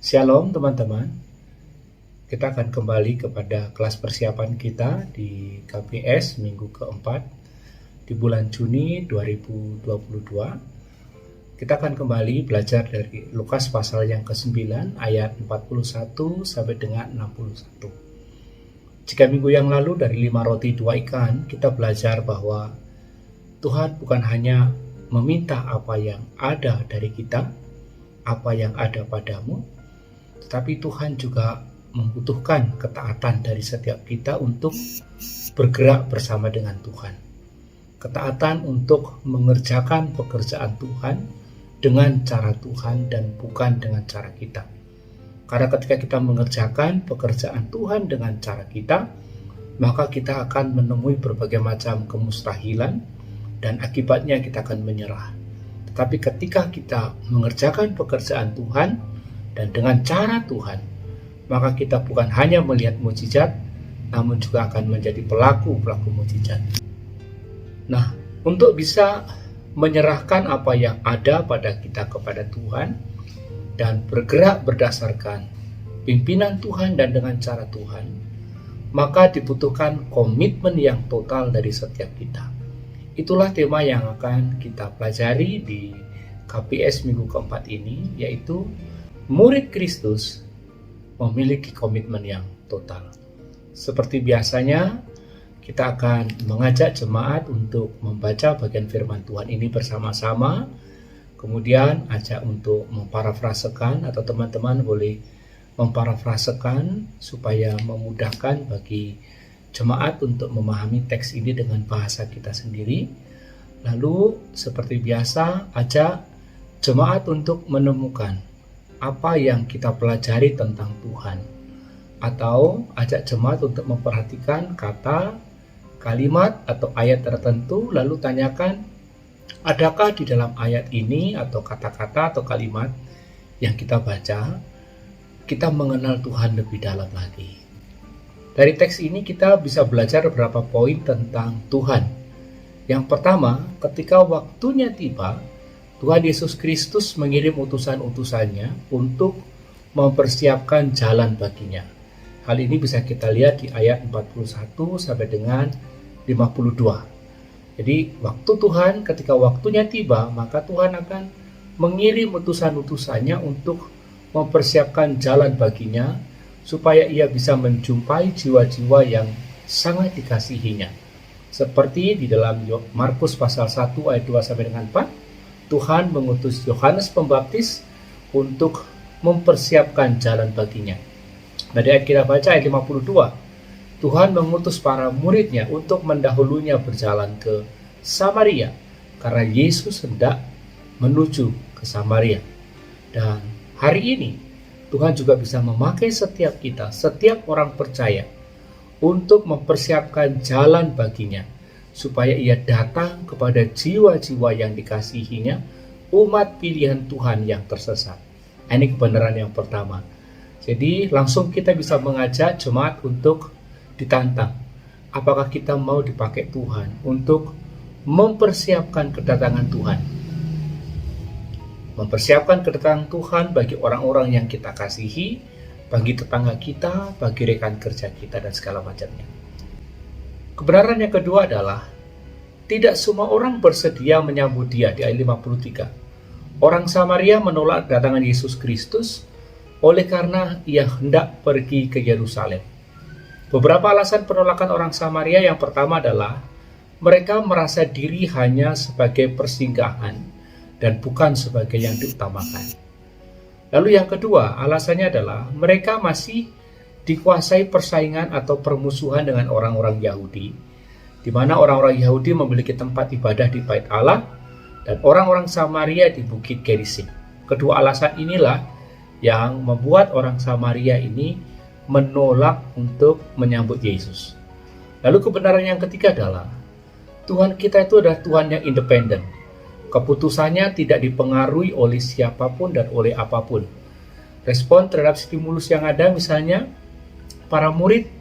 Shalom teman-teman, kita akan kembali kepada kelas persiapan kita di KPS minggu keempat di bulan Juni 2022. Kita akan kembali belajar dari Lukas pasal yang ke-9 ayat 41 sampai dengan 61. Jika minggu yang lalu dari 5 roti 2 ikan kita belajar bahwa Tuhan bukan hanya meminta apa yang ada dari kita, apa yang ada padamu, tetapi Tuhan juga membutuhkan ketaatan dari setiap kita untuk bergerak bersama dengan Tuhan. Ketaatan untuk mengerjakan pekerjaan Tuhan dengan cara Tuhan dan bukan dengan cara kita. Karena ketika kita mengerjakan pekerjaan Tuhan dengan cara kita, maka kita akan menemui berbagai macam kemustahilan dan akibatnya kita akan menyerah. Tetapi ketika kita mengerjakan pekerjaan Tuhan dan dengan cara Tuhan, maka kita bukan hanya melihat mukjizat, namun juga akan menjadi pelaku-pelaku mukjizat. Nah, untuk bisa menyerahkan apa yang ada pada kita kepada Tuhan dan bergerak berdasarkan pimpinan Tuhan dan dengan cara Tuhan, maka dibutuhkan komitmen yang total dari setiap kita. Itulah tema yang akan kita pelajari di KPS minggu keempat ini, yaitu murid Kristus memiliki komitmen yang total. Seperti biasanya, kita akan mengajak jemaat untuk membaca bagian firman Tuhan ini bersama-sama, kemudian ajak untuk memparafrasekan, atau teman-teman boleh memparafrasekan supaya memudahkan bagi jemaat untuk memahami teks ini dengan bahasa kita sendiri. Lalu seperti biasa, ajak jemaat untuk menemukan apa yang kita pelajari tentang Tuhan, atau ajak jemaat untuk memperhatikan kata, kalimat atau ayat tertentu, lalu tanyakan, adakah di dalam ayat ini atau kata-kata atau kalimat yang kita baca, kita mengenal Tuhan lebih dalam lagi. Dari teks ini kita bisa belajar beberapa poin tentang Tuhan. Yang pertama, ketika waktunya tiba, Tuhan Yesus Kristus mengirim utusan-utusannya untuk mempersiapkan jalan baginya. Hal ini bisa kita lihat di ayat 41 sampai dengan 52. Jadi waktu Tuhan, ketika waktunya tiba, maka Tuhan akan mengirim utusan-utusannya untuk mempersiapkan jalan baginya, supaya ia bisa menjumpai jiwa-jiwa yang sangat dikasihinya. Seperti di dalam Markus pasal 1 ayat 2 sampai dengan 4, Tuhan mengutus Yohanes Pembaptis untuk mempersiapkan jalan baginya. Dari ayat kita baca ayat 52, Tuhan mengutus para muridnya untuk mendahulunya berjalan ke Samaria, karena Yesus hendak menuju ke Samaria. Dan hari ini Tuhan juga bisa memakai setiap kita, setiap orang percaya, untuk mempersiapkan jalan baginya, supaya ia datang kepada jiwa-jiwa yang dikasihinya, umat pilihan Tuhan yang tersesat. Ini kebenaran yang pertama. Jadi langsung kita bisa mengajak jemaat untuk ditantang. Apakah kita mau dipakai Tuhan untuk mempersiapkan kedatangan Tuhan? Mempersiapkan kedatangan Tuhan bagi orang-orang yang kita kasihi, bagi tetangga kita, bagi rekan kerja kita, dan segala macamnya. Kebenaran yang kedua adalah tidak semua orang bersedia menyambut dia di ayat 53. Orang Samaria menolak kedatangan Yesus Kristus oleh karena ia hendak pergi ke Yerusalem. Beberapa alasan penolakan orang Samaria. Yang pertama adalah mereka merasa diri hanya sebagai persinggahan dan bukan sebagai yang diutamakan. Lalu yang kedua, alasannya adalah mereka masih dikuasai persaingan atau permusuhan dengan orang-orang Yahudi, di mana orang-orang Yahudi memiliki tempat ibadah di Bait Allah dan orang-orang Samaria di Bukit Gerizim. Kedua alasan inilah yang membuat orang Samaria ini menolak untuk menyambut Yesus. Lalu kebenaran yang ketiga adalah Tuhan kita itu adalah Tuhan yang independen. Keputusannya tidak dipengaruhi oleh siapapun dan oleh apapun. Respon terhadap stimulus yang ada, misalnya para murid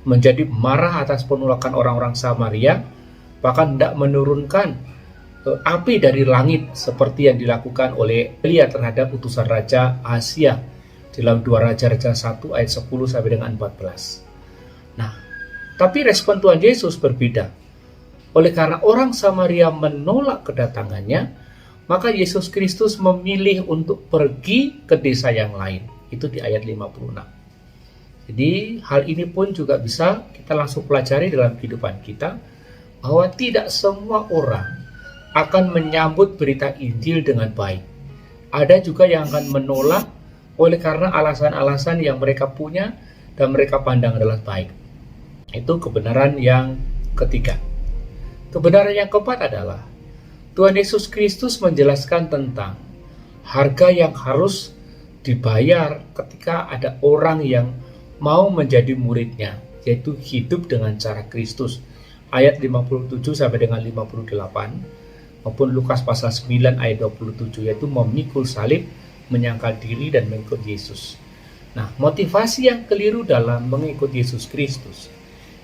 menjadi marah atas penolakan orang-orang Samaria, bahkan hendak menurunkan api dari langit seperti yang dilakukan oleh Elia terhadap utusan Raja Ahasia dalam 2 Raja-Raja 1 ayat 10 sampai dengan 14. Nah, tapi respon Tuhan Yesus berbeda. Oleh karena orang Samaria menolak kedatangannya, maka Yesus Kristus memilih untuk pergi ke desa yang lain. Itu di ayat 56. Jadi hal ini pun juga bisa kita langsung pelajari dalam kehidupan kita, bahwa tidak semua orang akan menyambut berita Injil dengan baik. Ada juga yang akan menolak oleh karena alasan-alasan yang mereka punya dan mereka pandang adalah baik. Itu kebenaran yang ketiga. Kebenaran yang keempat adalah Tuhan Yesus Kristus menjelaskan tentang harga yang harus dibayar ketika ada orang yang mau menjadi muridnya, yaitu hidup dengan cara Kristus. Ayat 57 sampai dengan 58, maupun Lukas pasal 9 ayat 27, yaitu memikul salib, menyangkal diri dan mengikut Yesus. Nah, motivasi yang keliru dalam mengikut Yesus Kristus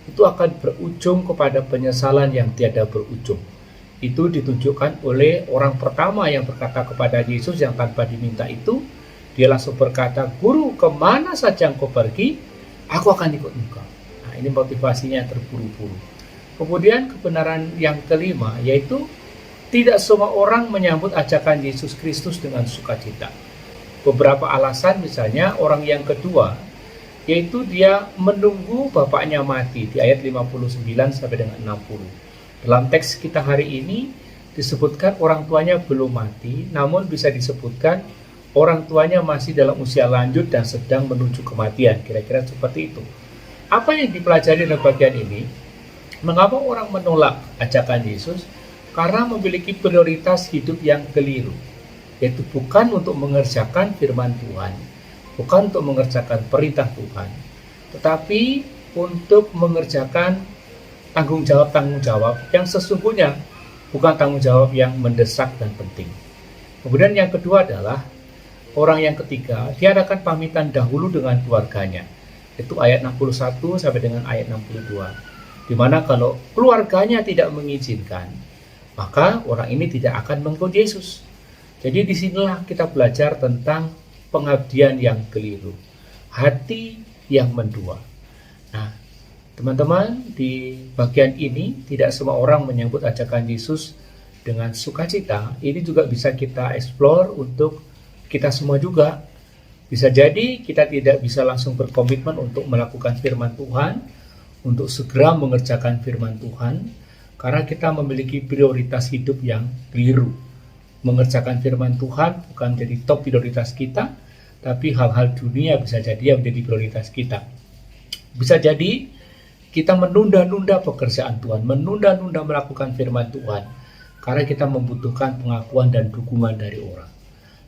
itu akan berujung kepada penyesalan yang tiada berujung. Itu ditunjukkan oleh orang pertama yang berkata kepada Yesus yang tanpa diminta itu. Dia langsung berkata, "Guru, kemana saja engkau pergi, aku akan ikut engkau." Nah, ini motivasinya terburu-buru. Kemudian kebenaran yang kelima, yaitu tidak semua orang menyambut ajakan Yesus Kristus dengan sukacita. Beberapa alasan, misalnya orang yang kedua, yaitu dia menunggu bapaknya mati di ayat 59 sampai dengan 60. Dalam teks kita hari ini disebutkan orang tuanya belum mati, namun bisa disebutkan orang tuanya masih dalam usia lanjut dan sedang menuju kematian, kira-kira seperti itu. Apa yang dipelajari dalam bagian ini? Mengapa orang menolak ajakan Yesus? Karena memiliki prioritas hidup yang keliru, yaitu bukan untuk mengerjakan firman Tuhan, bukan untuk mengerjakan perintah Tuhan, tetapi untuk mengerjakan tanggung jawab yang sesungguhnya bukan tanggung jawab yang mendesak dan penting. Kemudian yang kedua adalah orang yang ketiga, dia akan pamitan dahulu dengan keluarganya. Itu ayat 61 sampai dengan ayat 62. Di mana kalau keluarganya tidak mengizinkan, maka orang ini tidak akan mengikut Yesus. Jadi disinilah kita belajar tentang pengabdian yang keliru, hati yang mendua. Nah, teman-teman, di bagian ini tidak semua orang menyambut ajakan Yesus dengan sukacita. Ini juga bisa kita explore untuk kita semua juga. Bisa jadi kita tidak bisa langsung berkomitmen untuk melakukan firman Tuhan, untuk segera mengerjakan firman Tuhan, karena kita memiliki prioritas hidup yang keliru. Mengerjakan firman Tuhan bukan menjadi top prioritas kita, tapi hal-hal dunia bisa jadi yang menjadi prioritas kita. Bisa jadi kita menunda-nunda pekerjaan Tuhan, menunda-nunda melakukan firman Tuhan, karena kita membutuhkan pengakuan dan dukungan dari orang.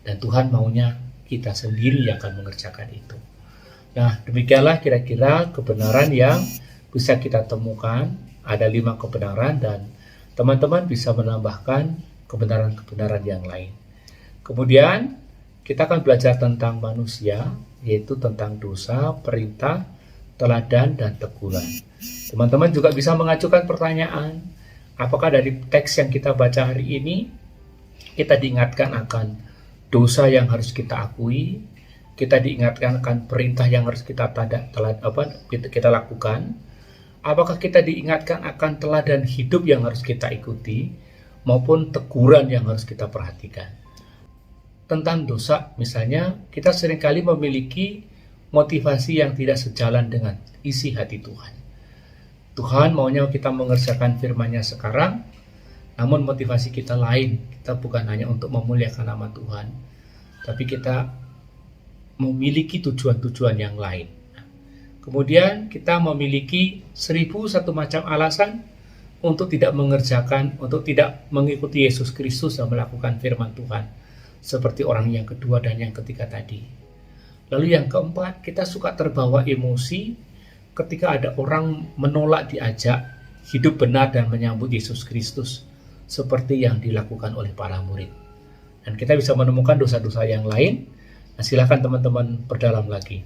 Dan Tuhan maunya kita sendiri yang akan mengerjakan itu. Nah, demikianlah kira-kira kebenaran yang bisa kita temukan. Ada 5 kebenaran dan teman-teman bisa menambahkan kebenaran-kebenaran yang lain. Kemudian kita akan belajar tentang manusia, yaitu tentang dosa, perintah, teladan, dan teguran. Teman-teman juga bisa mengajukan pertanyaan, apakah dari teks yang kita baca hari ini kita diingatkan akan dosa yang harus kita akui, kita diingatkan akan perintah yang harus kita lakukan, apakah kita diingatkan akan teladan hidup yang harus kita ikuti, maupun teguran yang harus kita perhatikan. Tentang dosa, misalnya, kita seringkali memiliki motivasi yang tidak sejalan dengan isi hati Tuhan. Tuhan maunya kita mengerjakan firman-Nya sekarang, namun motivasi kita lain. Kita bukan hanya untuk memuliakan nama Tuhan, tapi kita memiliki tujuan-tujuan yang lain. Kemudian kita memiliki 1001 macam alasan untuk tidak mengerjakan, untuk tidak mengikuti Yesus Kristus dan melakukan firman Tuhan, seperti orang yang kedua dan yang ketiga tadi. Lalu yang keempat, kita suka terbawa emosi ketika ada orang menolak diajak hidup benar dan menyambut Yesus Kristus, seperti yang dilakukan oleh para murid. Dan kita bisa menemukan dosa-dosa yang lain. Nah, silakan teman-teman perdalam lagi.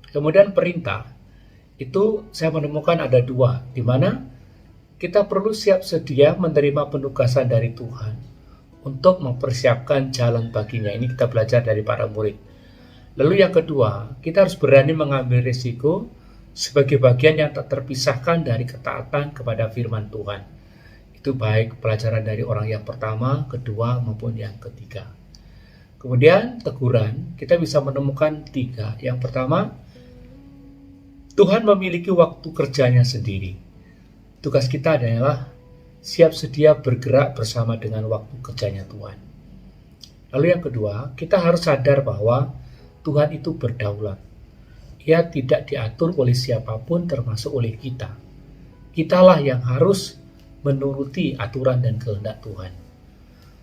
Kemudian perintah, itu saya menemukan ada 2, di mana kita perlu siap sedia menerima penugasan dari Tuhan untuk mempersiapkan jalan baginya. Ini kita belajar dari para murid. Lalu yang kedua, kita harus berani mengambil risiko sebagai bagian yang tak terpisahkan dari ketaatan kepada firman Tuhan. Itu baik pelajaran dari orang yang pertama, kedua, maupun yang ketiga. Kemudian teguran, kita bisa menemukan 3. Yang pertama, Tuhan memiliki waktu kerjanya sendiri. Tugas kita adalah siap sedia bergerak bersama dengan waktu kerjanya Tuhan. Lalu yang kedua, kita harus sadar bahwa Tuhan itu berdaulat. Ia tidak diatur oleh siapapun termasuk oleh kita. Kitalah yang harus menuruti aturan dan kehendak Tuhan.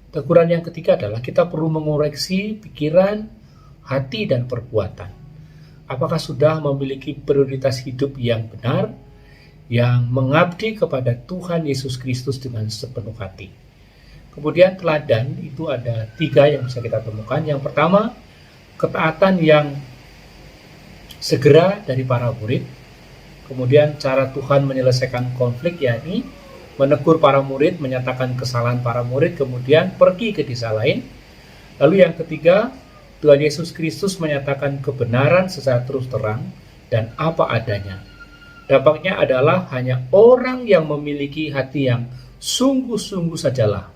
Teguran yang ketiga adalah kita perlu mengoreksi pikiran, hati, dan perbuatan. Apakah sudah memiliki prioritas hidup yang benar, yang mengabdi kepada Tuhan Yesus Kristus dengan sepenuh hati. Kemudian teladan itu ada 3 yang bisa kita temukan. Yang pertama, ketaatan yang segera dari para murid. Kemudian cara Tuhan menyelesaikan konflik, yakni menegur para murid, menyatakan kesalahan para murid, kemudian pergi ke desa lain. Lalu yang ketiga, Tuhan Yesus Kristus menyatakan kebenaran secara terus terang dan apa adanya. Dampaknya adalah hanya orang yang memiliki hati yang sungguh-sungguh sajalah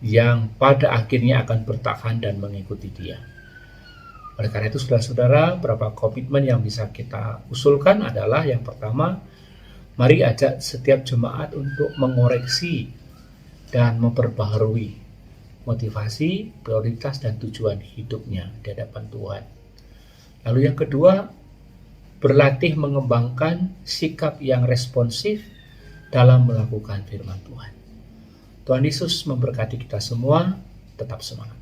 yang pada akhirnya akan bertahan dan mengikuti Dia. Oleh karena itu, saudara-saudara, beberapa komitmen yang bisa kita usulkan adalah yang pertama, mari ajak setiap jemaat untuk mengoreksi dan memperbaharui motivasi, prioritas, dan tujuan hidupnya di hadapan Tuhan. Lalu yang kedua, berlatih mengembangkan sikap yang responsif dalam melakukan firman Tuhan. Tuhan Yesus memberkati kita semua, tetap semangat.